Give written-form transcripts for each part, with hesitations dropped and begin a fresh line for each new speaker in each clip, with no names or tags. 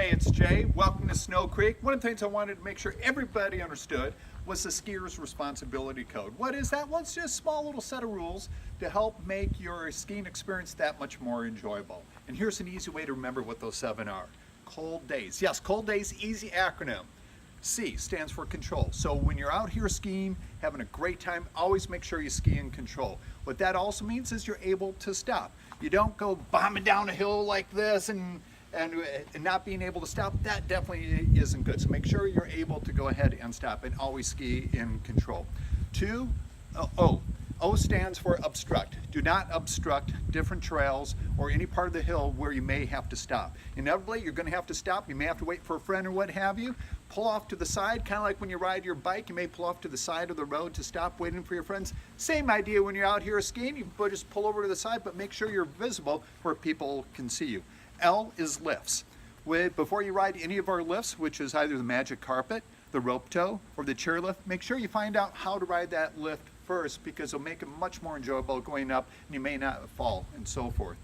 Hey, it's Jay. Welcome to Snow Creek. One of the things I wanted to make sure everybody understood was the skier's responsibility code. What is that? Well, it's just a small little set of rules to help make your skiing experience that much more enjoyable. And here's an easy way to remember what those 7 are. Cold days. Yes, cold days, easy acronym. C stands for control. So when you're out here skiing, having a great time, always make sure you ski in control. What that also means is you're able to stop. You don't go bombing down a hill like this and not being able to stop. That definitely isn't good. So make sure you're able to go ahead and stop and always ski in control. 2, O. O stands for obstruct. Do not obstruct different trails or any part of the hill where you may have to stop. Inevitably, you're going to have to stop. You may have to wait for a friend or what have you. Pull off to the side, kind of like when you ride your bike, you may pull off to the side of the road to stop waiting for your friends. Same idea when you're out here skiing. You can just pull over to the side, but make sure you're visible where people can see you. L is lifts. Before you ride any of our lifts, which is either the magic carpet, the rope tow, or the chair lift, make sure you find out how to ride that lift first, because it'll make it much more enjoyable going up and you may not fall and so forth.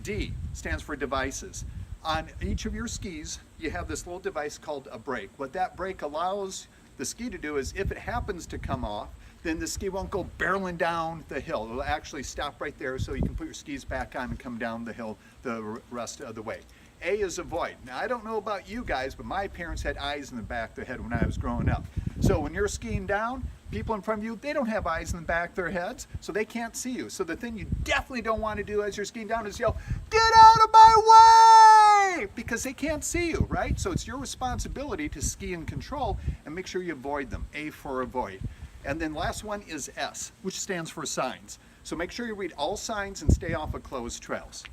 D stands for devices. On each of your skis, you have this little device called a brake. What that brake allows the ski to do is if it happens to come off, then the ski won't go barreling down the hill. It'll actually stop right there so you can put your skis back on and come down the hill the rest of the way. A is avoid. Now, I don't know about you guys, but my parents had eyes in the back of their head when I was growing up. So when you're skiing down, people in front of you, they don't have eyes in the back of their heads, so they can't see you. So the thing you definitely don't want to do as you're skiing down is yell, "Get out of my way!" because they can't see you, right? So it's your responsibility to ski in control and make sure you avoid them. A for avoid. And then last one is S, which stands for signs. So make sure you read all signs and stay off of closed trails.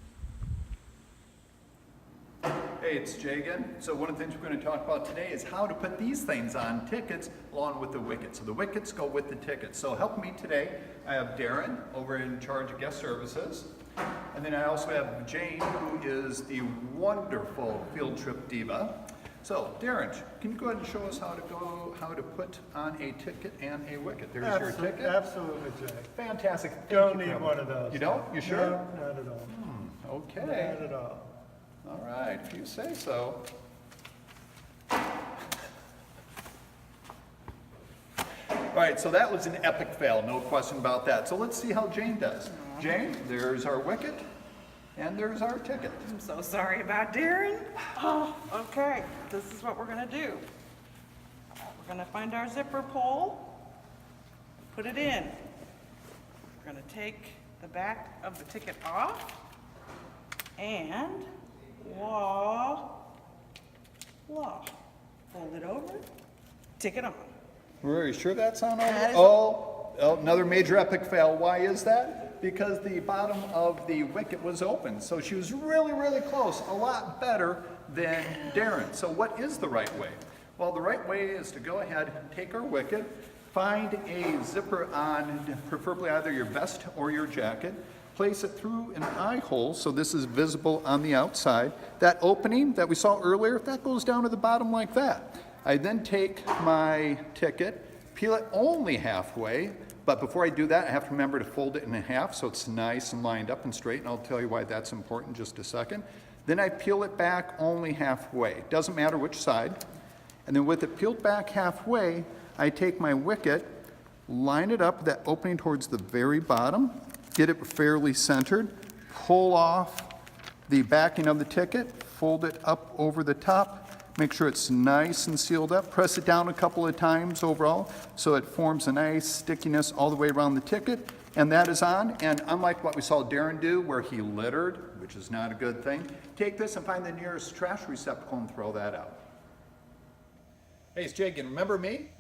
Hey, it's Jay again. So one of the things we're going to talk about today is how to put these things on tickets along with the wickets. So the wickets go with the tickets. So helping me today, I have Darren over in charge of guest services. And then I also have Jane, who is the wonderful field trip diva. So Darren, can you go ahead and show us how to put on a ticket and a wicket? There's your ticket.
Absolutely, Jay.
Fantastic.
Don't need one of those.
You don't? You sure?
No, not at all.
Okay.
Not at all.
All right, if you say so. All right, so that was an epic fail, no question about that. So let's see how Jane does. Jane, there's our wicket, and there's our ticket.
I'm so sorry about Darren. Oh, okay, this is what we're gonna do. We're gonna find our zipper pole, put it in. We're gonna take the back of the ticket off, and fold it over, ticket on.
Are you sure that's on
That is-
Oh, another major epic fail. Why is that? Because the bottom of the wicket was open. So she was really, really close, a lot better than Darren. So what is the right way? Well, the right way is to go ahead and take our wicket, find a zipper on preferably either your vest or your jacket, place it through an eye hole so this is visible on the outside. That opening that we saw earlier, that goes down to the bottom like that. I then take my ticket, peel it only halfway, but before I do that, I have to remember to fold it in half so it's nice and lined up and straight, and I'll tell you why that's important in just a second. Then I peel it back only halfway. Doesn't matter which side. And then with it peeled back halfway, I take my wicket, line it up, that opening towards the very bottom, get it fairly centered, pull off the backing of the ticket, fold it up over the top, make sure it's nice and sealed up, press it down a couple of times overall so it forms a nice stickiness all the way around the ticket, and that is on. And unlike what we saw Darren do where he littered, which is not a good thing, take this and find the nearest trash receptacle and throw that out. Hey, it's Jay again. Remember me?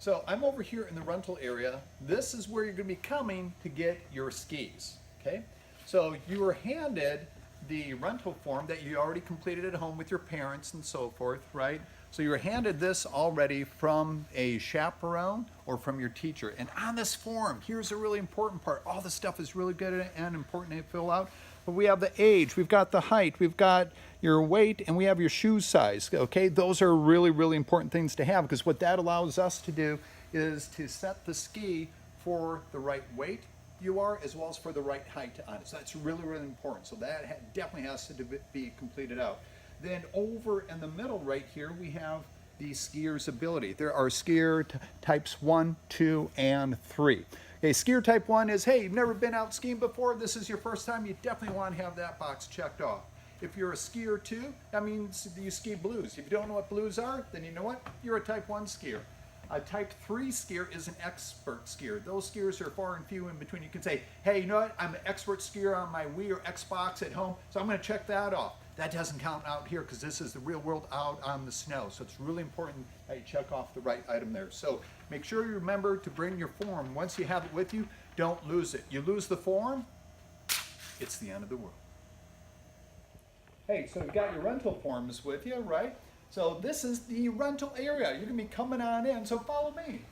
So I'm over here in the rental area. This is where you're going to be coming to get your skis, okay? So you were handed the rental form that you already completed at home with your parents and so forth, right? So you were handed this already from a chaperone or from your teacher. And on this form, here's a really important part. All this stuff is really good and important to fill out. But we have the age, we've got the height, we've got your weight, and we have your shoe size, okay? Those are really, really important things to have, because what that allows us to do is to set the ski for the right weight you are, as well as for the right height on it. So that's really, really important. So that definitely has to be completed out. Then over in the middle right here, we have the skier's ability. There are skier types 1, 2, and 3. Okay, skier type 1 is, hey, you've never been out skiing before, this is your first time, you definitely want to have that box checked off. If you're a skier 2, that means you ski blues. If you don't know what blues are, then you know what? You're a type 1 skier. A type 3 skier is an expert skier. Those skiers are far and few in between. You can say, hey, you know what? I'm an expert skier on my Wii or Xbox at home, so I'm going to check that off. That doesn't count out here because this is the real world out on the snow. So it's really important that you check off the right item there. So make sure you remember to bring your form. Once you have it with you, don't lose it. You lose the form, it's the end of the world. Hey, so you've got your rental forms with you, right? So this is the rental area. You're gonna be coming on in, so follow me.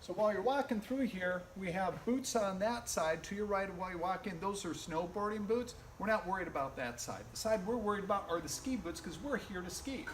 So while you're walking through here, we have boots on that side to your right while you walk in. Those are snowboarding boots. We're not worried about that side. The side we're worried about are the ski boots because we're here to ski.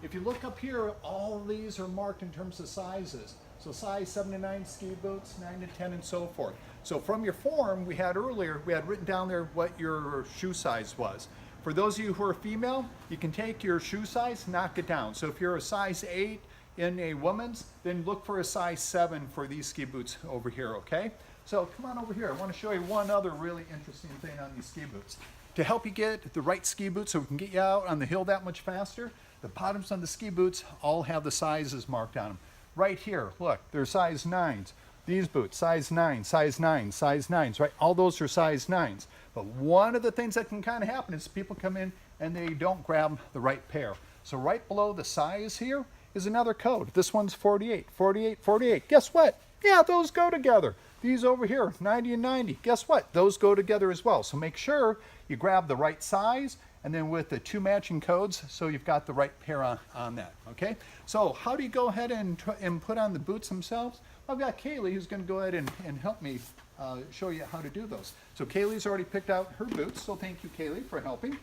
If you look up here, all these are marked in terms of sizes. So size 7 to 9 ski boots, 9 to 10 and so forth. So from your form we had earlier, we had written down there what your shoe size was. For those of you who are female, you can take your shoe size, knock it down. So if you're a size 8 in a woman's, then look for a size 7 for these ski boots over here, okay? So come on over here. I want to show you one other really interesting thing on these ski boots. To help you get the right ski boots so we can get you out on the hill that much faster, the bottoms on the ski boots all have the sizes marked on them. Right here, look, they're size 9s. These boots, size 9, size 9, size 9s, right? All those are size 9s. But one of the things that can kind of happen is people come in and they don't grab the right pair. So right below the size here is another code. This one's 48, 48, 48. Guess what? Yeah, those go together. These over here, 90 and 90. Guess what? Those go together as well. So make sure you grab the right size and then with the 2 matching codes so you've got the right pair on that, okay? So how do you go ahead and put on the boots themselves? I've got Kaylee who's going to go ahead and help me show you how to do those. So Kaylee's already picked out her boots, so thank you, Kaylee, for helping.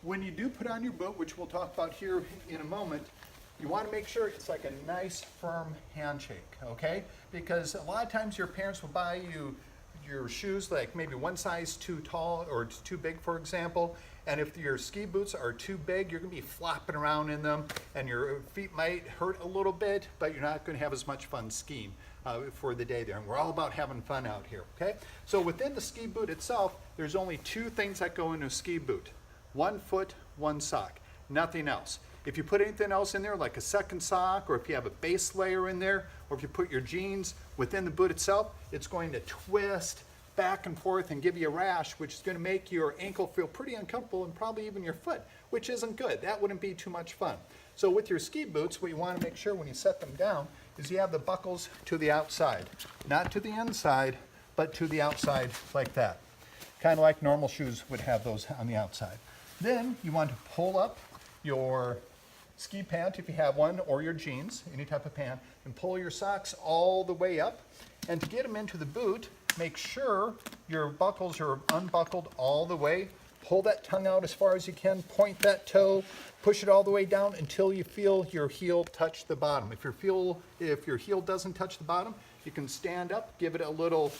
When you do put on your boot, which we'll talk about here in a moment, you want to make sure it's like a nice firm handshake, okay? Because a lot of times your parents will buy you your shoes like maybe one size too tall or too big, for example, and if your ski boots are too big, you're going to be flopping around in them and your feet might hurt a little bit, but you're not going to have as much fun skiing for the day there. And we're all about having fun out here, okay? So within the ski boot itself, there's only 2 things that go in a ski boot. 1 foot, 1 sock, nothing else. If you put anything else in there, like a second sock, or if you have a base layer in there, or if you put your jeans within the boot itself, it's going to twist back and forth and give you a rash, which is going to make your ankle feel pretty uncomfortable and probably even your foot, which isn't good. That wouldn't be too much fun. So with your ski boots, what you want to make sure when you set them down is you have the buckles to the outside. Not to the inside, but to the outside like that. Kind of like normal shoes would have those on the outside. Then you want to pull up your ski pant if you have one, or your jeans, any type of pant, and pull your socks all the way up. And to get them into the boot, make sure your buckles are unbuckled all the way. Pull that tongue out as far as you can, point that toe, push it all the way down until you feel your heel touch the bottom. If your heel doesn't touch the bottom, you can stand up, give it a little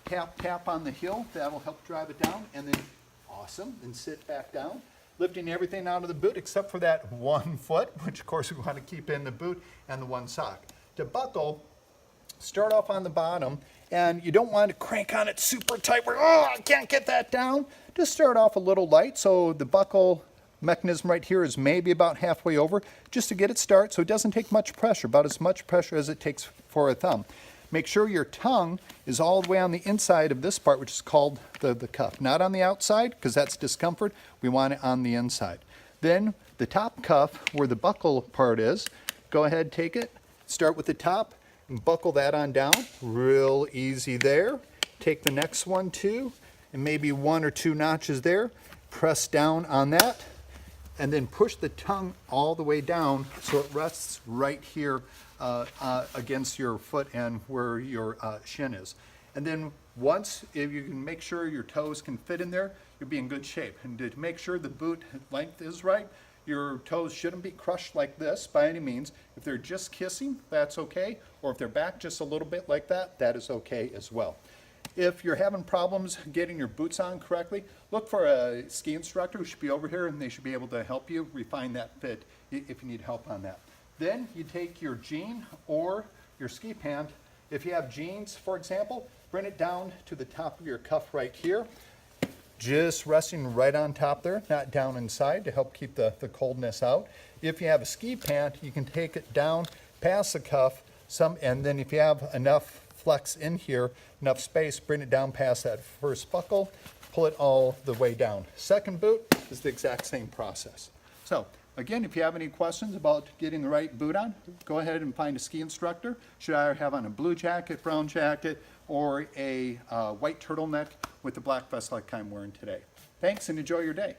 tap on the heel. That'll help drive it down, and then awesome, then sit back down. Lifting everything out of the boot except for that 1 foot, which of course we want to keep in the boot, and the 1 sock. To buckle, start off on the bottom, and you don't want to crank on it super tight where, oh, I can't get that down. Just start off a little light, so the buckle mechanism right here is maybe about halfway over, just to get it started so it doesn't take much pressure, about as much pressure as it takes for a thumb. Make sure your tongue is all the way on the inside of this part, which is called the cuff. Not on the outside, because that's discomfort. We want it on the inside. Then the top cuff, where the buckle part is, go ahead, take it, start with the top, and buckle that on down. Real easy there. Take the next one too, and maybe 1 or 2 notches there. Press down on that, and then push the tongue all the way down so it rests right here against your foot and where your shin is. And then once, if you can make sure your toes can fit in there, you'll be in good shape. And to make sure the boot length is right, your toes shouldn't be crushed like this by any means. If they're just kissing, that's okay. Or if they're back just a little bit like that, that is okay as well. If you're having problems getting your boots on correctly, look for a ski instructor who should be over here, and they should be able to help you refine that fit if you need help on that. Then you take your jean or your ski pant. If you have jeans, for example, bring it down to the top of your cuff right here, just resting right on top there, not down inside, to help keep the coldness out. If you have a ski pant, you can take it down past the cuff, and then if you have enough flex in here, enough space, bring it down past that first buckle, pull it all the way down. Second boot is the exact same process. So again, if you have any questions about getting the right boot on, go ahead and find a ski instructor. Should I have on a blue jacket, brown jacket, or a white turtleneck with the black vest like I'm wearing today. Thanks and enjoy your day.